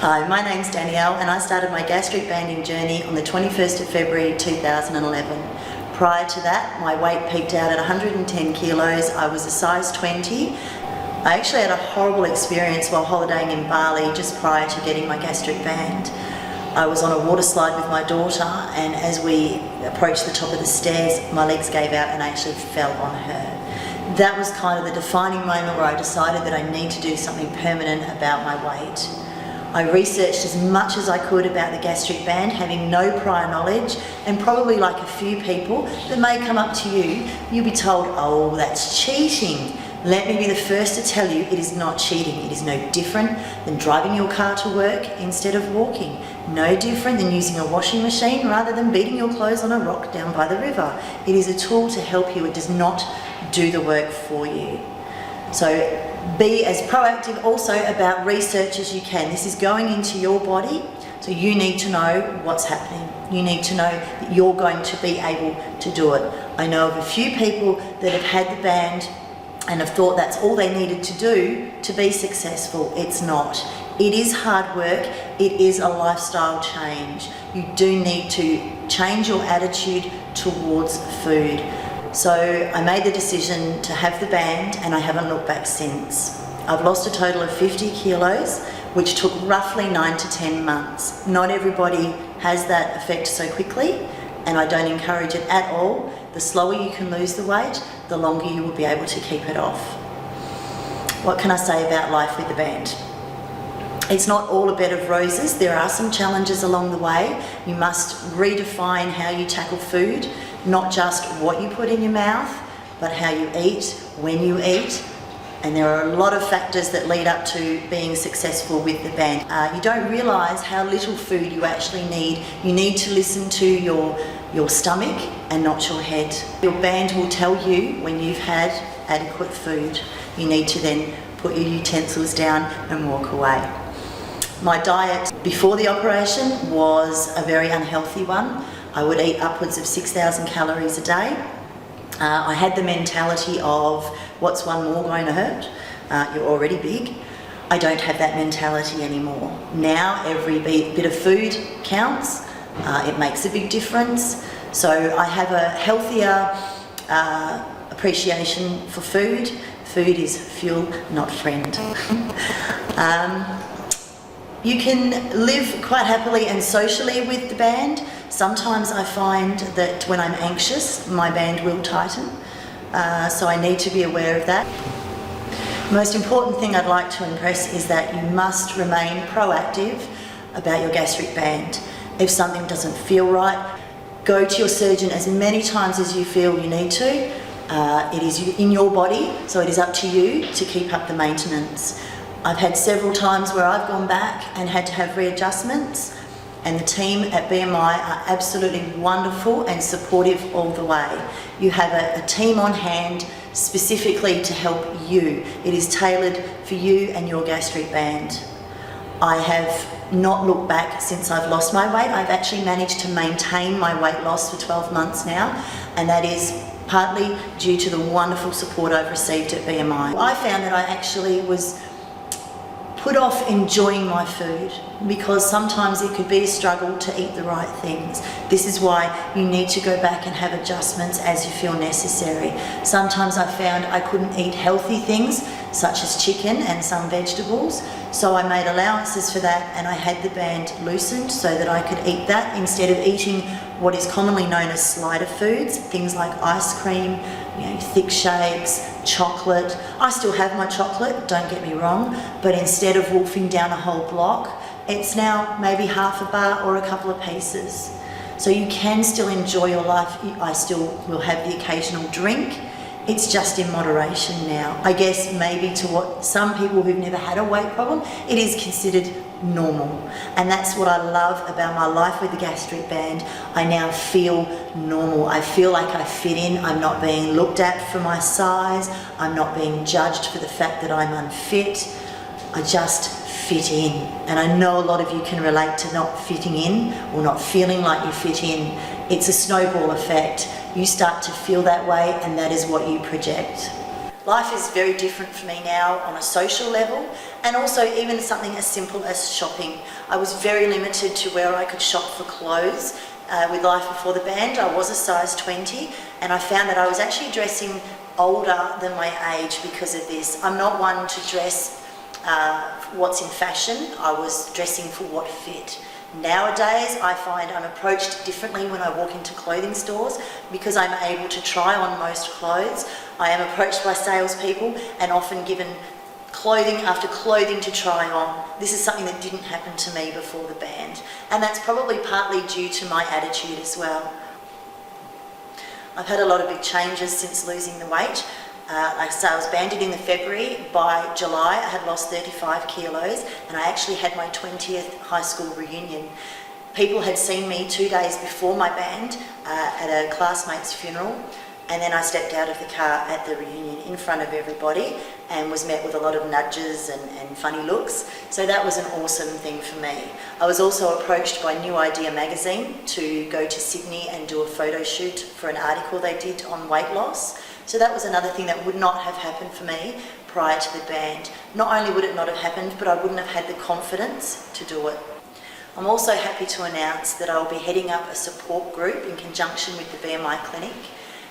Hi, my name's Danielle and I started my gastric banding journey on the 21st of February 2011. Prior to that, my weight peaked out at 110 kilos. I was a size 20. I actually had a horrible experience while holidaying in Bali just prior to getting my gastric band. I was on a water slide with my daughter, and as we approached the top of the stairs, my legs gave out and I actually fell on her. That was kind of the defining moment where I decided that I need to do something permanent about my weight. I researched as much as I could about the gastric band, having no prior knowledge, and probably like a few people that may come up to you, you'll be told, oh, that's cheating. Let me be the first to tell you it is not cheating. It is no different than driving your car to work instead of walking. No different than using a washing machine rather than beating your clothes on a rock down by the river. It is a tool to help you. It does not do the work for you. So be as proactive also about research as you can. This is going into your body, so you need to know what's happening. You need to know that you're going to be able to do it. I know of a few people that have had the band and have thought that's all they needed to do to be successful. It's not. It is hard work. It is a lifestyle change. You do need to change your attitude towards food. So I made the decision to have the band and I haven't looked back since. I've lost a total of 50 kilos, which took roughly 9 to 10 months. Not everybody has that effect so quickly, and I don't encourage it at all. The slower you can lose the weight, the longer you will be able to keep it off. What can I say about life with the band? It's not all a bed of roses. There are some challenges along the way. You must redefine how you tackle food, not just what you put in your mouth, but how you eat, when you eat. And there are a lot of factors that lead up to being successful with the band. You don't realise how little food you actually need. You need to listen to your stomach and not your head. Your band will tell you when you've had adequate food. You need to then put your utensils down and walk away. My diet before the operation was a very unhealthy one. I would eat upwards of 6,000 calories a day. I had the mentality of, what's one more going to hurt? You're already big. I don't have that mentality anymore. Now every bit of food counts. It makes a big difference. So I have a healthier appreciation for food. Food is fuel, not friend. You can live quite happily and socially with the band. Sometimes I find that when I'm anxious, my band will tighten. So I need to be aware of that. The most important thing I'd like to impress is that you must remain proactive about your gastric band. If something doesn't feel right, go to your surgeon as many times as you feel you need to. It is in your body, so it is up to you to keep up the maintenance. I've had several times where I've gone back and had to have readjustments, and the team at BMI are absolutely wonderful and supportive all the way. You have a team on hand specifically to help you. It is tailored for you and your gastric band. I have not looked back since I've lost my weight. I've actually managed to maintain my weight loss for 12 months now, and that is partly due to the wonderful support I've received at BMI. I found that I actually was put off enjoying my food because sometimes it could be a struggle to eat the right things. This is why you need to go back and have adjustments as you feel necessary. Sometimes I found I couldn't eat healthy things such as chicken and some vegetables, so I made allowances for that and I had the band loosened so that I could eat that instead of eating what is commonly known as slider foods, things like ice cream, thick shakes, chocolate. I still have my chocolate, don't get me wrong, but instead of wolfing down a whole block, it's now maybe half a bar or a couple of pieces. So you can still enjoy your life. I still will have the occasional drink. It's just in moderation now. I guess maybe to what some people who've never had a weight problem, it is considered normal. And that's what I love about my life with the gastric band. I now feel normal. I feel like I fit in. I'm not being looked at for my size. I'm not being judged for the fact that I'm unfit. I just fit in. And I know a lot of you can relate to not fitting in or not feeling like you fit in. It's a snowball effect. You start to feel that way and that is what you project. Life is very different for me now on a social level, and also even something as simple as shopping. I was very limited to where I could shop for clothes. With Life Before the Band, I was a size 20, and I found that I was actually dressing older than my age because of this. I'm not one to dress what's in fashion. I was dressing for what fit. Nowadays, I find I'm approached differently when I walk into clothing stores because I'm able to try on most clothes. I am approached by salespeople and often given clothing after clothing to try on. This is something that didn't happen to me before the band, and that's probably partly due to my attitude as well. I've had a lot of big changes since losing the weight. Like I say, I was banded in the February. By July, I had lost 35 kilos, and I actually had my 20th high school reunion. People had seen me 2 days before my band at a classmate's funeral, and then I stepped out of the car at the reunion in front of everybody and was met with a lot of nudges and funny looks. So that was an awesome thing for me. I was also approached by New Idea magazine to go to Sydney and do a photo shoot for an article they did on weight loss. So that was another thing that would not have happened for me prior to the band. Not only would it not have happened, but I wouldn't have had the confidence to do it. I'm also happy to announce that I will be heading up a support group in conjunction with the BMI clinic,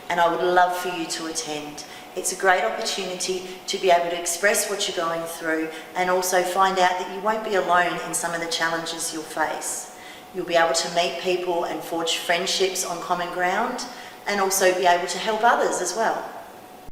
and I would love for you to attend. It's a great opportunity to be able to express what you're going through and also find out that you won't be alone in some of the challenges you'll face. You'll be able to meet people and forge friendships on common ground, and also be able to help others as well.